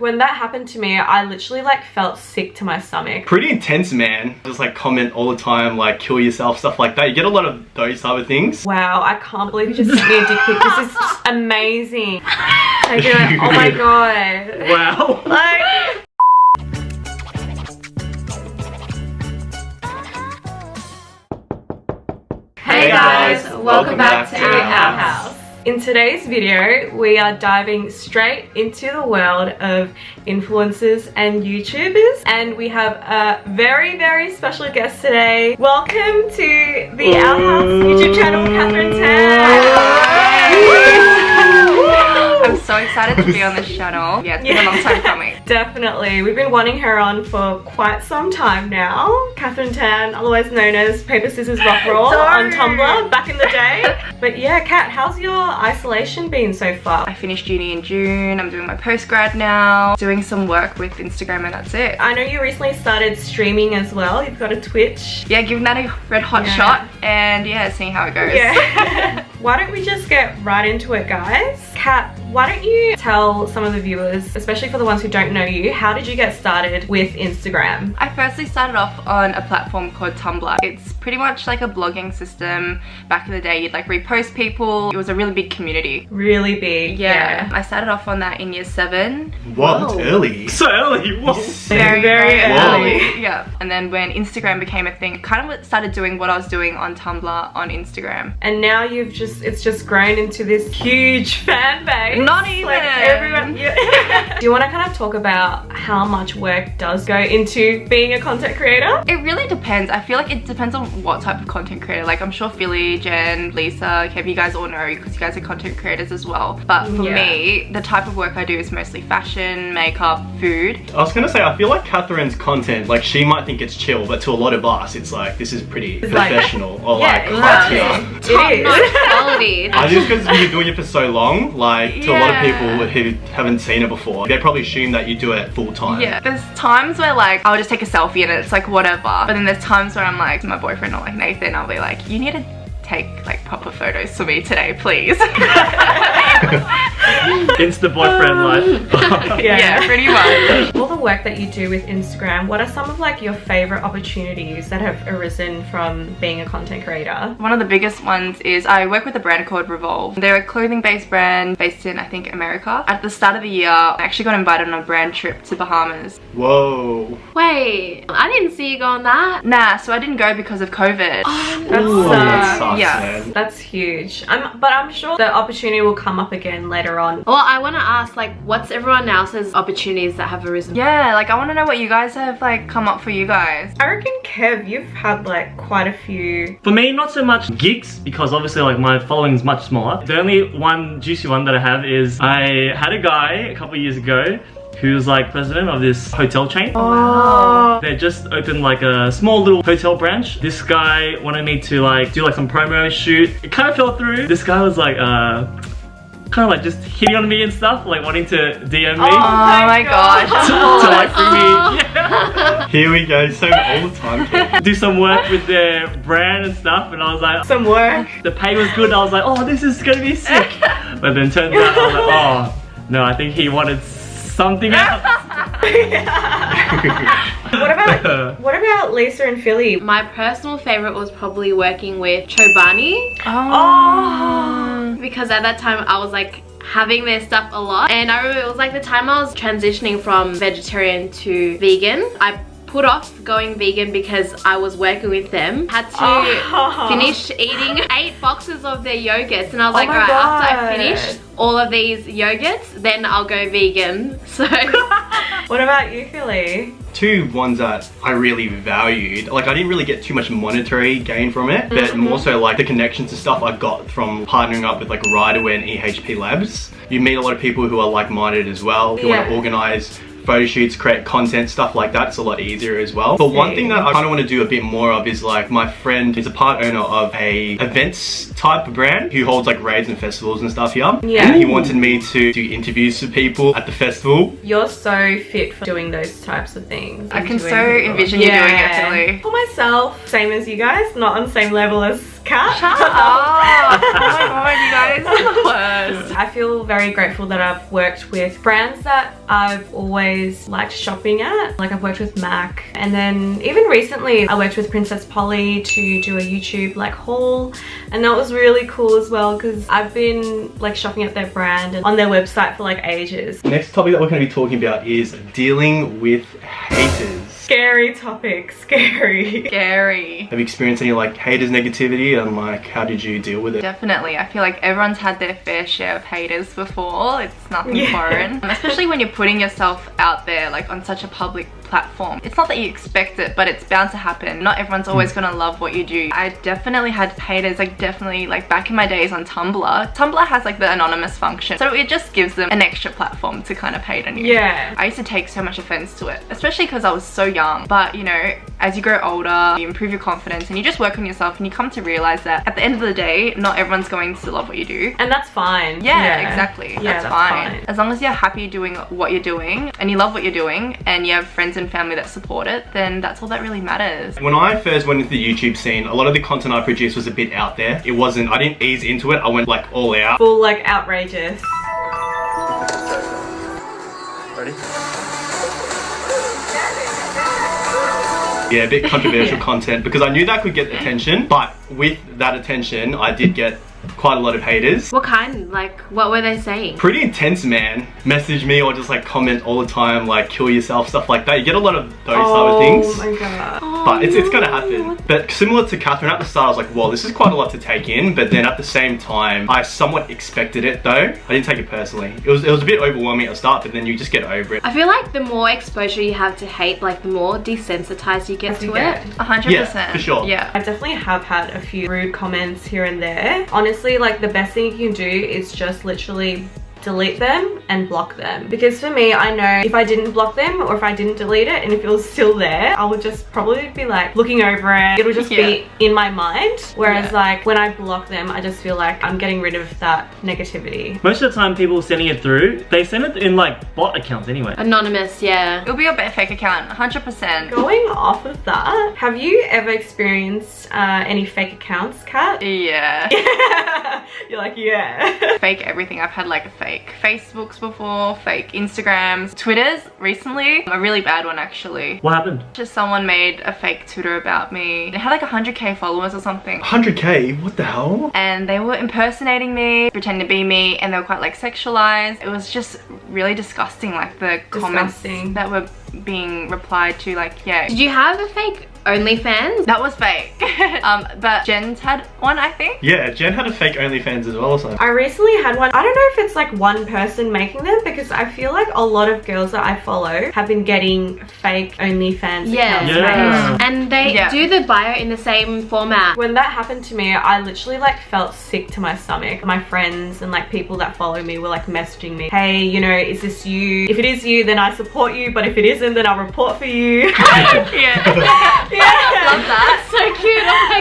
When that happened to me, I literally like felt sick to my stomach. Pretty intense, man. Just like comment all the time, like kill yourself, stuff like that. You get a lot of those type of things. Wow, I can't believe you just sent me a dick pic. This is just amazing. Like, oh my god. Wow. Like... Hey guys, welcome back to our house. In today's video, we are diving straight into the world of influencers and YouTubers, and we have a very, very special guest today. Welcome to the Our House YouTube channel, Kathryn Tan. I'm so excited to be on this channel. Yeah, it's been a long time coming. Definitely. We've been wanting her on for quite some time now. Kathryn Tan, otherwise known as Paper, Scissors, Rock, Roll on Tumblr back in the day. But yeah, Kat, how's your isolation been so far? I finished uni in June. I'm doing my postgrad now. Doing some work with Instagram and that's it. I know you recently started streaming as well. You've got a Twitch. Yeah, giving that a red hot shot and yeah, seeing how it goes. Yeah. Why don't we just get right into it, guys? Kat, why don't you tell some of the viewers, especially for the ones who don't know you, how did you get started with Instagram? I firstly started off on a platform called Tumblr. It's pretty much like a blogging system. Back in the day, you'd like repost people. It was a really big community. Really big, yeah. I started off on that in year 7. Whoa, that's early. So early, whoa. Very, very early. Whoa. Yeah. And then when Instagram became a thing, kind of started doing what I was doing on Tumblr on Instagram. And now it's just grown into this huge fan base. Not even. Like everyone, yeah. Do you want to kind of talk about how much work does go into being a content creator? It really depends. I feel like it depends on what type of content creator. Like I'm sure Philly, Jen, Lisa, Kev, you guys all know because you guys are content creators as well. But for me, the type of work I do is mostly fashion, makeup, food. I was gonna say, I feel like Kathryn's content, like she might think it's chill, but to a lot of us, it's like, this is pretty professional or like high tier. Top-notch quality. I think because you're doing it for so long, like to a lot of people who haven't seen it before, they probably assume that you do it full time. Yeah, there's times where like I'll just take a selfie and it's like whatever, but then there's times where I'm like to my boyfriend or like Nathan, I'll be like, you need to take like proper photos for me today, please. Insta boyfriend life. Yeah, pretty much. All the work that you do with Instagram, what are some of like your favorite opportunities that have arisen from being a content creator? One of the biggest ones is I work with a brand called Revolve. They're a clothing based brand based in I think America. At the start of the year, I actually got invited on a brand trip to Bahamas. Whoa. Wait, I didn't see you go on that. Nah, so I didn't go because of COVID. That sucks, yeah. man. That's huge. But I'm sure the opportunity will come up again later on. Well, I want to ask, like, what's everyone else's opportunities that have arisen? Yeah, like I want to know what you guys have like come up for you guys. I reckon, Kev, you've had like quite a few. For me, not so much gigs because obviously like my following is much smaller. The only one juicy one that I have is I had a guy a couple of years ago who was like president of this hotel chain. Oh. They just opened like a small little hotel branch. This guy wanted me to like do like some promo shoot. It kind of fell through. This guy was like kind of like just hitting on me and stuff, like wanting to DM me. Oh my gosh. to like bring me, yeah. Here we go, so all the time, kid. Do some work with their brand and stuff, and I was like, Some work. the pay was good. I was like, oh, this is gonna be sick. But then turns out I was like, oh no, I think he wanted something else. What about Lisa and Philly? My personal favorite was probably working with Chobani. Oh. Because at that time I was like having their stuff a lot, and I remember it was like the time I was transitioning from vegetarian to vegan. I put off going vegan because I was working with them. Had to finish eating 8 boxes of their yogurts, and I was like, alright, after I finish all of these yogurts, then I'll go vegan. So What about you, Philly? Two ones that I really valued. Like I didn't really get too much monetary gain from it, but more so like the connections and stuff I got from partnering up with like Riderwear and EHP Labs. You meet a lot of people who are like-minded as well. If you want to organize photo shoots, create content, stuff like that, it's a lot easier as well. But one thing that I kind of want to do a bit more of is like my friend is a part owner of a events type of brand who holds like like raids and festivals and stuff here. Yeah. And he wanted me to do interviews with people at the festival. You're so fit for doing those types of things. I can so envision you doing it, actually. For myself, same as you guys, not on the same level as Kat. Shut up! Oh my god, you guys are the worst. I feel very grateful that I've worked with brands that I've always liked shopping at. Like I've worked with MAC, and then even recently I worked with Princess Polly to do a YouTube like haul, and that was really cool as well because I've been like shopping at their brand and on their website for like ages. Next topic that we're going to be talking about is dealing with haters. Scary topic, scary. Scary. Have you experienced any like haters negativity, and like how did you deal with it? Definitely. I feel like everyone's had their fair share of haters before. It's nothing foreign. Especially when you're putting yourself out there like on such a public platform. It's not that you expect it, but it's bound to happen. Not everyone's always gonna love what you do. I definitely had haters, like definitely like back in my days on Tumblr. Tumblr has like the anonymous function, so it just gives them an extra platform to kind of hate on you. Yeah. I used to take so much offense to it, especially because I was so young. But you know, as you grow older, you improve your confidence and you just work on yourself, and you come to realize that at the end of the day, not everyone's going to love what you do. And that's fine. Yeah, exactly. Yeah, that's fine. As long as you're happy doing what you're doing and you love what you're doing and you have friends and family that support it, then that's all that really matters. When I first went into the YouTube scene, a lot of the content I produced was a bit out there. It wasn't, I didn't ease into it. I went like all out. Full like outrageous. Ready? Yeah, a bit controversial content because I knew that could get attention, but with that attention, I did get quite a lot of haters. What kind? Like, what were they saying? Pretty intense, man. Message me or just like comment all the time, like kill yourself, stuff like that. You get a lot of those type of things. Oh my god. But it's gonna happen. But similar to Kathryn, at the start I was like, well, this is quite a lot to take in. But then at the same time, I somewhat expected it though. I didn't take it personally. It was a bit overwhelming at the start, but then you just get over it. I feel like the more exposure you have to hate, like the more desensitized you get to it. 100%. Yeah, for sure. Yeah. I definitely have had a few rude comments here and there. Honestly, like the best thing you can do is just literally delete them and block them, because for me, I know if I didn't block them or if I didn't delete it and if it was still there, I would just probably be like looking over it. It'll just be in my mind, whereas like when I block them, I just feel like I'm getting rid of that negativity. Most of the time people sending it through, they send it in like bot accounts anyway. Anonymous, yeah. It'll be a fake account, 100%. Going off of that, have you ever experienced any fake accounts, Kat? Yeah. You're like, yeah. Fake everything. I've had like a fake Facebooks before, fake Instagrams, Twitters recently. A really bad one actually. What happened? Just someone made a fake Twitter about me. It had like 100k followers or something. 100k? What the hell? And they were impersonating me, pretending to be me, and they were quite like sexualized. It was just really disgusting, like the comments that were being replied to, like, yeah. Did you have a fake OnlyFans? That was fake. But Jen's had one, I think. Yeah, Jen had a fake OnlyFans as well or something. I recently had one. I don't know if it's like one person making them, because I feel like a lot of girls that I follow have been getting fake OnlyFans accounts made. And they do the bio in the same format. When that happened to me, I literally like felt sick to my stomach. My friends and like people that follow me were like messaging me, hey, you know, is this you? If it is you, then I support you, but if it isn't, then I'll report for you. Love that. So cute. Oh my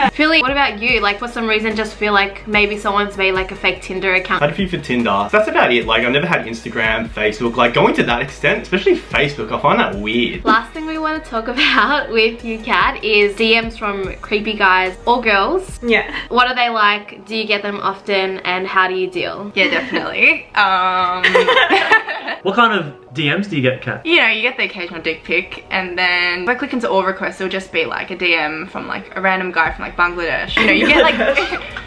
god. Philly, what about you? Like, for some reason, just feel like maybe someone's made like a fake Tinder account. I had a few for Tinder. That's about it. Like, I've never had Instagram, Facebook. Like, going to that extent, especially Facebook, I find that weird. Last thing we want to talk about with you, Kat, is DMs from creepy guys or girls. Yeah. What are they like? Do you get them often? And how do you deal? Yeah, definitely. What kind of DMs do you get, Kat? You know, you get the occasional dick pic, and then if I click into all requests, it'll just be like a DM from like a random guy from like Bangladesh. You know, you get like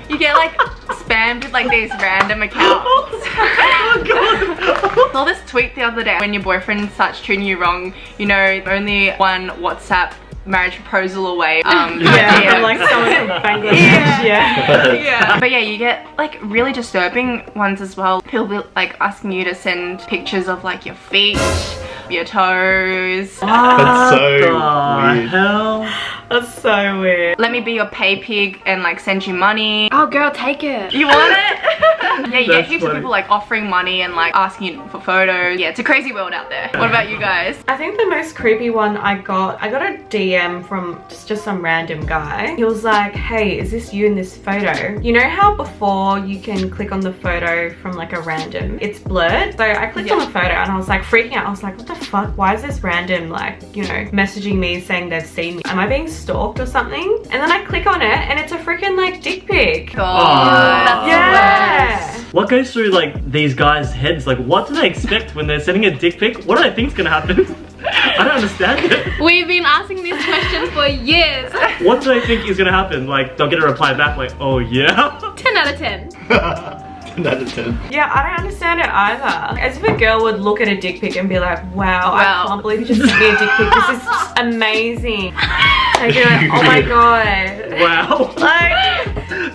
you get like spammed with like these random accounts. Oh god. I saw this tweet the other day: when your boyfriend starts treating you wrong, you know, only one WhatsApp marriage proposal away. From like someone from Bangladesh. But yeah, you get like really disturbing ones as well. People be like asking you to send pictures of like your feet, your toes. That's so weird. Hell? That's so weird. Let me be your pay pig and like send you money. Oh girl, take it. You want it? Yeah, you get That's heaps of funny. people like offering money and like asking you for photos. Yeah, it's a crazy world out there. What about you guys? I think the most creepy one I got a DM from just some random guy. He was like, hey, is this you in this photo? You know how before you can click on the photo from like a random, it's blurred? So I clicked on the photo and I was like freaking out. I was like, what the fuck? Why is this random like, you know, messaging me saying they've seen me? Am I being stalked or something? And then I click on it and it's a freaking like dick pic. That's Yeah. What goes through like these guys' heads? Like, what do they expect when they're sending a dick pic? What do they think's gonna happen? I don't understand it. We've been asking this question for years. What do they think is gonna happen? Like, they'll get a reply back like, oh yeah? 10 out of 10. 10 out of 10. Yeah, I don't understand it either. As if a girl would look at a dick pic and be like, wow, I can't believe you just sent me a dick pic. This is just amazing. I'd be like, oh my god. Wow. Like,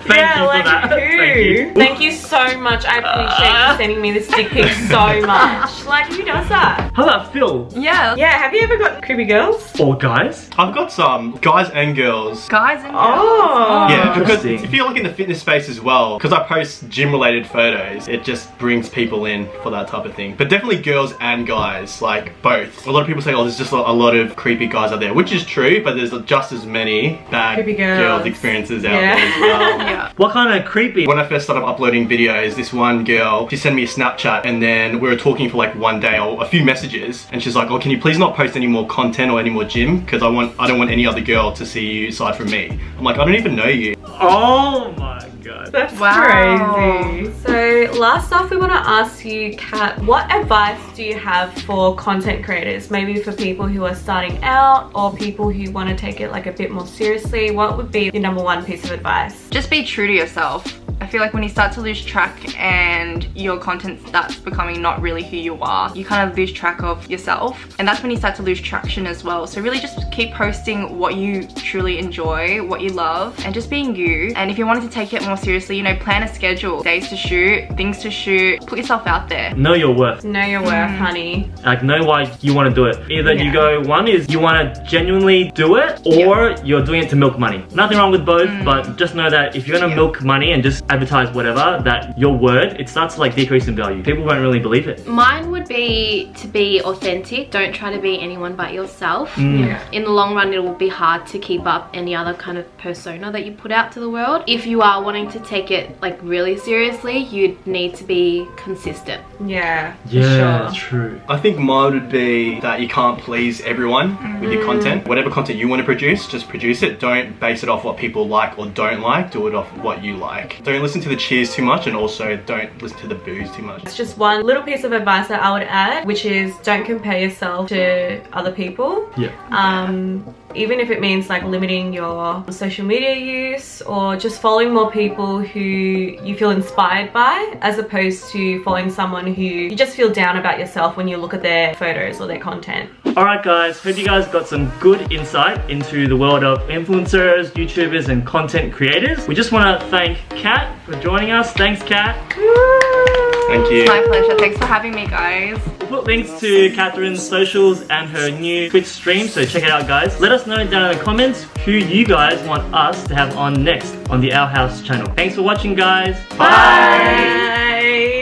Thank you for that. who? Thank you. Thank you so much. I appreciate you sending me this dick pic so much. Like, who does that? How about Phil? Yeah. Yeah, have you ever got creepy girls? Or guys? I've got some guys and girls. Guys and Oh. Yeah, because Interesting. if you're like in the fitness space as well, because I post gym related photos, it just brings people in for that type of thing. But definitely girls and guys, like both. A lot of people say, oh, there's just a lot of creepy guys out there, which is true, but there's just as many bad Creepy girls. experiences out Yeah. there as well. Yeah. What kind of creepy? When I first started uploading videos, this one girl, she sent me a Snapchat and then we were talking for like one day or a few messages and she's like, oh, can you please not post any more content or any more gym? Because I don't want any other girl to see you aside from me. I'm like, I don't even know you. Oh my god. That's Wow. crazy. So last off, we want to ask you, Kat, what advice do you have for content creators? Maybe for people who are starting out or people who want to take it like a bit more seriously. What would be your #1 piece of advice? Just be true to yourself. I feel like when you start to lose track and your content starts becoming not really who you are, you kind of lose track of yourself. And that's when you start to lose traction as well. So really just keep posting what you truly enjoy, what you love, and just being you. And if you wanted to take it more seriously, you know, plan a schedule, days to shoot, things to shoot, put yourself out there. Know your worth. Know your worth, honey. Like, know why you want to do it. Either you go, one is you want to genuinely do it, or you're doing it to milk money. Nothing wrong with both, but just know that if you're gonna milk money and just advertise whatever, that your word, it starts to like decrease in value. People won't really believe it. Mine would be to be authentic. Don't try to be anyone but yourself. Yeah. In the long run, it will be hard to keep up any other kind of persona that you put out to the world. If you are wanting to take it like really seriously, you need to be consistent. Yeah, for Yeah, sure. true. I think mine would be that you can't please everyone with your content. Whatever content you want to produce, just produce it. Don't base it off what people like or don't like. Do it off what you like. Don't listen to the cheers too much, and also don't listen to the boos too much. It's just one little piece of advice that I would add, which is don't compare yourself to other people. Yeah. Even if it means like limiting your social media use or just following more people who you feel inspired by, as opposed to following someone who you just feel down about yourself when you look at their photos or their content. Alright guys, hope you guys got some good insight into the world of influencers, YouTubers and content creators. We just want to thank Kat for joining us. Thanks Kat. Thank you. It's my pleasure. Thanks for having me, guys. We'll put links to Kathryn's socials and her new Twitch stream, so check it out guys. Let us know down in the comments who you guys want us to have on next on the Our House channel. Thanks for watching guys. Bye.